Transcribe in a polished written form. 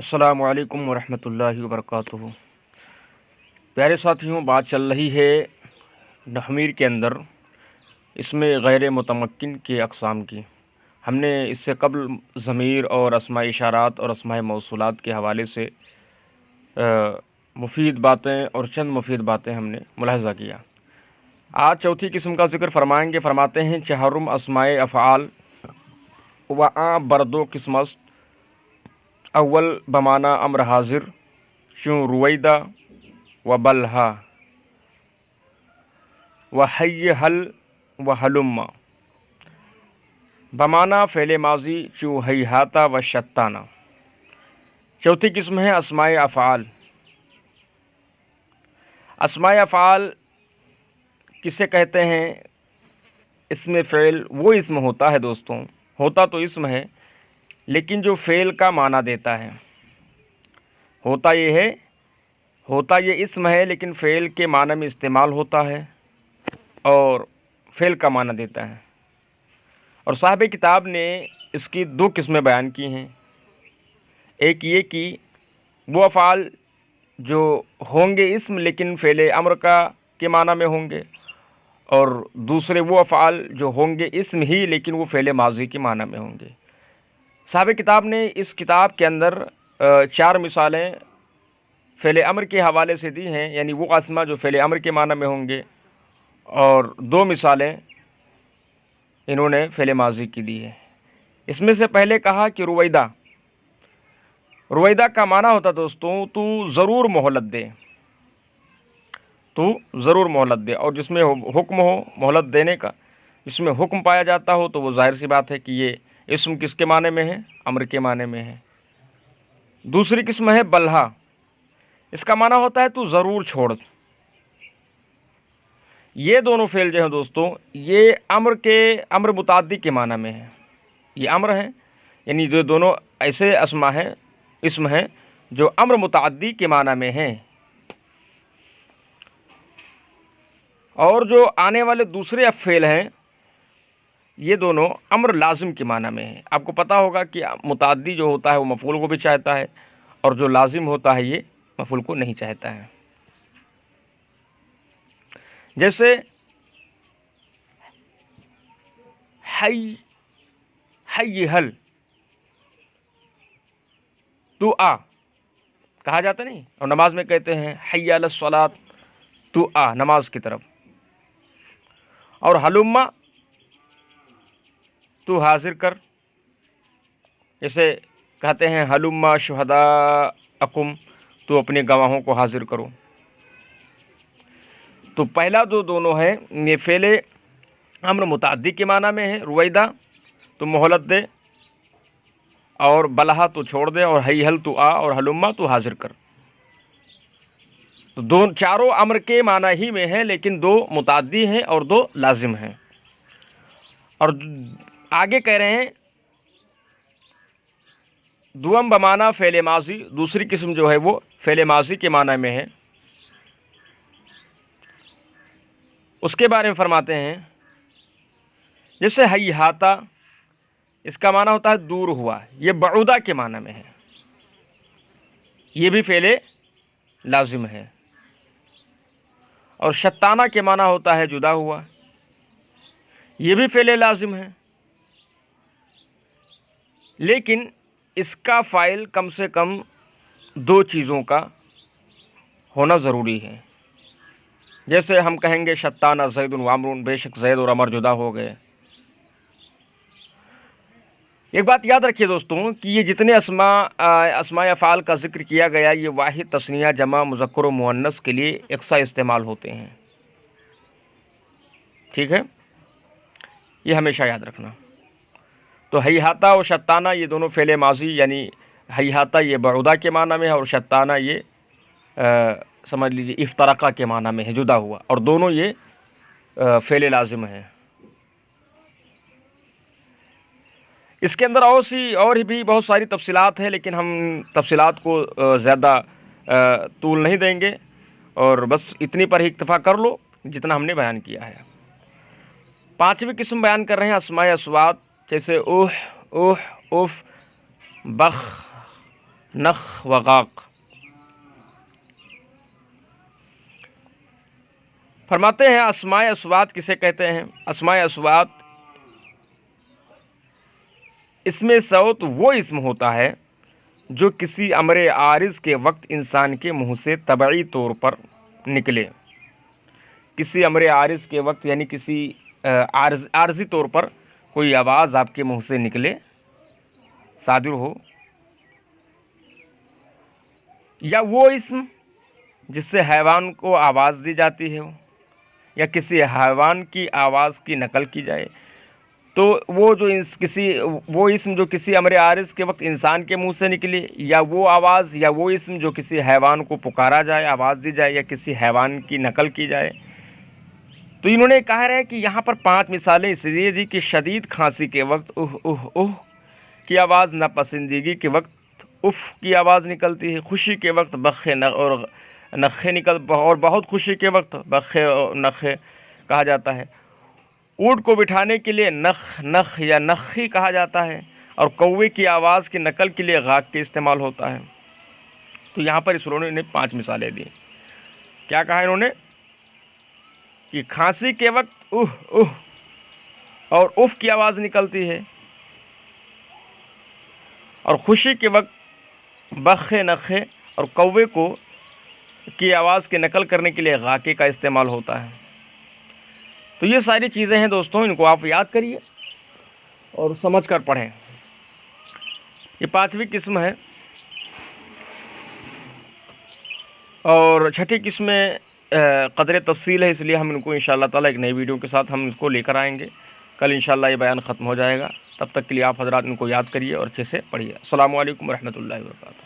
अस्सलामु अलैकुम वरहमतुल्लाहि वबरकातुहू। प्यारे साथियों, बात चल रही है नहमीर के अंदर इसमें गैर मुतमक्किन के अक़साम की। हमने इससे कबल ज़मीर और अस्माए इशारात और अस्माए मौसूलात के हवाले से मुफीद बातें और चंद मुफीद बातें हमने मुलाहज़ा किया। आज चौथी किस्म का ज़िक्र फरमाएंगे। फरमाते हैं चहरुम अस्माए अफ़आल व आ बरदो किस्मस अव्वल बमाना अम्र हाजिर चूँ रुवैदा व बल्हा व हय्य हल व हलुम्मा बमाना फ़ेल माजी चूँ हैहाता व शत्ताना। चौथी किस्म है अस्माए अफ़आल। अस्माए अफ़आल किसे कहते हैं? इसमें फ़ेल वो इसम होता है दोस्तों, होता तो इसम है लेकिन जो फ़ेल का माना देता है। होता ये इसम है लेकिन फ़ेल के माना में इस्तेमाल होता है और फ़ेल का माना देता है। और साहिब किताब ने इसकी दो किस्में बयान की हैं। एक ये कि वो अफ़आल जो होंगे इसम लेकिन फ़ेल अम्र के माना में होंगे, और दूसरे वो अफ़आल जो होंगे इसम ही लेकिन वो फ़ेल माजी के माना में होंगे। साहिब किताब ने इस किताब के अंदर 4 मिसालें फ़ेल अम्र के हवाले से दी हैं, यानी वो अस्मा जो फ़ेल अम्र के माना में होंगे, और 2 मिसालें इन्होंने फ़ेल माजी की दी है। इसमें से पहले कहा कि रुवैदा का माना होता दोस्तों तू ज़रूर मोहलत दे, तू ज़रूर मोहलत दे। और जिसमें हुक्म हो मोहलत देने का, जिसमें हुक्म पाया जाता हो तो वो ज़ाहिर सी बात है कि ये इसम किसके माने में है? अम्र के माने में है। दूसरी किस्म है बल्हा। इसका माना होता है तू ज़रूर छोड़। ये दोनों फ़ेल जो हैं दोस्तों, ये अम्र मुताद्दी के माना में है। ये अम्र है, यानी जो दोनों ऐसे अस्मा हैं, इसम हैं जो अम्र मुताद्दी के माना में हैं। और जो आने वाले दूसरे फ़ेल हैं, ये दोनों अम्र लाजिम के माना में है। आपको पता होगा कि मुताद्दी जो होता है वो मफ़ूल को भी चाहता है, और जो लाजिम होता है ये मफ़ूल को नहीं चाहता है। जैसे हय्य हल तू आ कहा जाता नहीं, और नमाज में कहते हैं हय्या अलस सलात तू आ, नमाज की तरफ। और हलुम्मा तू हाजिर कर, जैसे कहते हैं हलुम्मा शुहदा अकुम, तू अपने गवाहों को हाजिर करो। तो पहला जो दोनों है ये फ़ेल अम्र मुताद्दी के माना में है। रुवैदा तू मोहलत दे, और बलहा तू छोड़ दे, और हल तू आ, और हलुम्मा तू हाजिर कर। तो चारों अम्र के माना ही में है, लेकिन 2 मुताद्दी हैं और 2 लाजिम हैं। और आगे कह रहे हैं दुअम बमाना फ़ेल माजी। दूसरी किस्म जो है वो फ़ेल माजी के माना में है। उसके बारे में फरमाते हैं जैसे हैहाता, इसका माना होता है दूर हुआ, ये बऊदा के माना में है, ये भी फ़ेल लाजिम है। और शत्ताना के माना होता है जुदा हुआ, ये भी फ़ेल लाजिम है। लेकिन इसका फ़ाइल कम से कम 2 चीज़ों का होना ज़रूरी है। जैसे हम कहेंगे शत्ताना ज़ैदुन व अमरुन, बेशक ज़ैद और अमर जुदा हो गए। एक बात याद रखिए दोस्तों कि ये जितने अस्माए अफ़आल का ज़िक्र किया गया, ये वाहिद, तस्निया, जमा, मुज़क्कर और मुअन्नस के लिए यकसा इस्तेमाल होते हैं। ठीक है, ये हमेशा याद रखना। तो हैहाता और शत्ताना ये दोनों फ़ेल माजी, यानी हैहाता ये बऊदा के माना में है, और शत्ताना ये समझ लीजिए इफ्तरका के माना में है, जुदा हुआ। और दोनों ये फ़ेल लाजिम है। इसके अंदर और भी बहुत सारी तफसीलात हैं, लेकिन हम तफसीलात को ज़्यादा तूल नहीं देंगे, और बस इतनी पर ही इक्तफ़ा कर लो जितना हमने बयान किया है। 5वीं किस्म बयान कर रहे हैं अस्माए अस्वात। जैसे ओह, ओह, उफ, बख, نخ و غاق۔ فرماتے ہیں اسماء اصوات کسے کہتے ہیں؟ اسماء اصوات اسم صوت وہ اسم ہوتا ہے جو کسی امر عارض کے وقت انسان کے منہ سے طبعی طور پر نکلے۔ کسی امر عارض کے وقت یعنی کسی عارضی طور پر کوئی آواز آپ کے منہ سے نکلے، صادر ہو، یا وہ اسم جس سے حیوان کو آواز دی جاتی ہے یا کسی حیوان کی آواز کی نقل کی جائے، تو وہ اسم جو کسی امر عارض کے وقت انسان کے منہ سے نکلے، یا وہ آواز یا وہ اسم جو کسی حیوان کو پکارا جائے، آواز دی جائے، یا کسی حیوان کی نقل کی جائے۔ تو انہوں نے کہا ہے کہ یہاں پر 5 مثالیں اس لیے دی کہ شدید کھانسی کے وقت کی آواز، ناپسندیدگی کے وقت اف کی آواز نکلتی ہے، خوشی کے وقت بخے اور نخے اور بہت خوشی کے وقت بخے اور نخے کہا جاتا ہے۔ اونٹ کو بٹھانے کے لیے نخ یا نخی کہا جاتا ہے، اور کوے کی آواز کی نقل کے لیے غاق کے استعمال ہوتا ہے۔ تو یہاں پر اس انہوں نے 5 مثالیں دی۔ کیا کہا انہوں نے کہ کھانسی کے وقت اور اف کی آواز نکلتی ہے، اور خوشی کے وقت بخے نخے اور کوے کی آواز کی نقل کرنے کے لیے غاقے کا استعمال ہوتا ہے۔ تو یہ ساری چیزیں ہیں دوستوں، ان کو آپ یاد کریے اور سمجھ کر پڑھیں۔ یہ 5ویں قسم ہے، اور 6ٹھی قسم میں قدر تفصیل ہے، اس لیے ہم ان کو انشاءاللہ تعالیٰ ایک نئی ویڈیو کے ساتھ ہم اس کو لے کر آئیں گے۔ کل انشاءاللہ یہ بیان ختم ہو جائے گا، تب تک کے لیے آپ حضرات ان کو یاد کریے اور اچھے سے پڑھیے۔ السلام علیکم ورحمۃ اللہ وبرکاتہ۔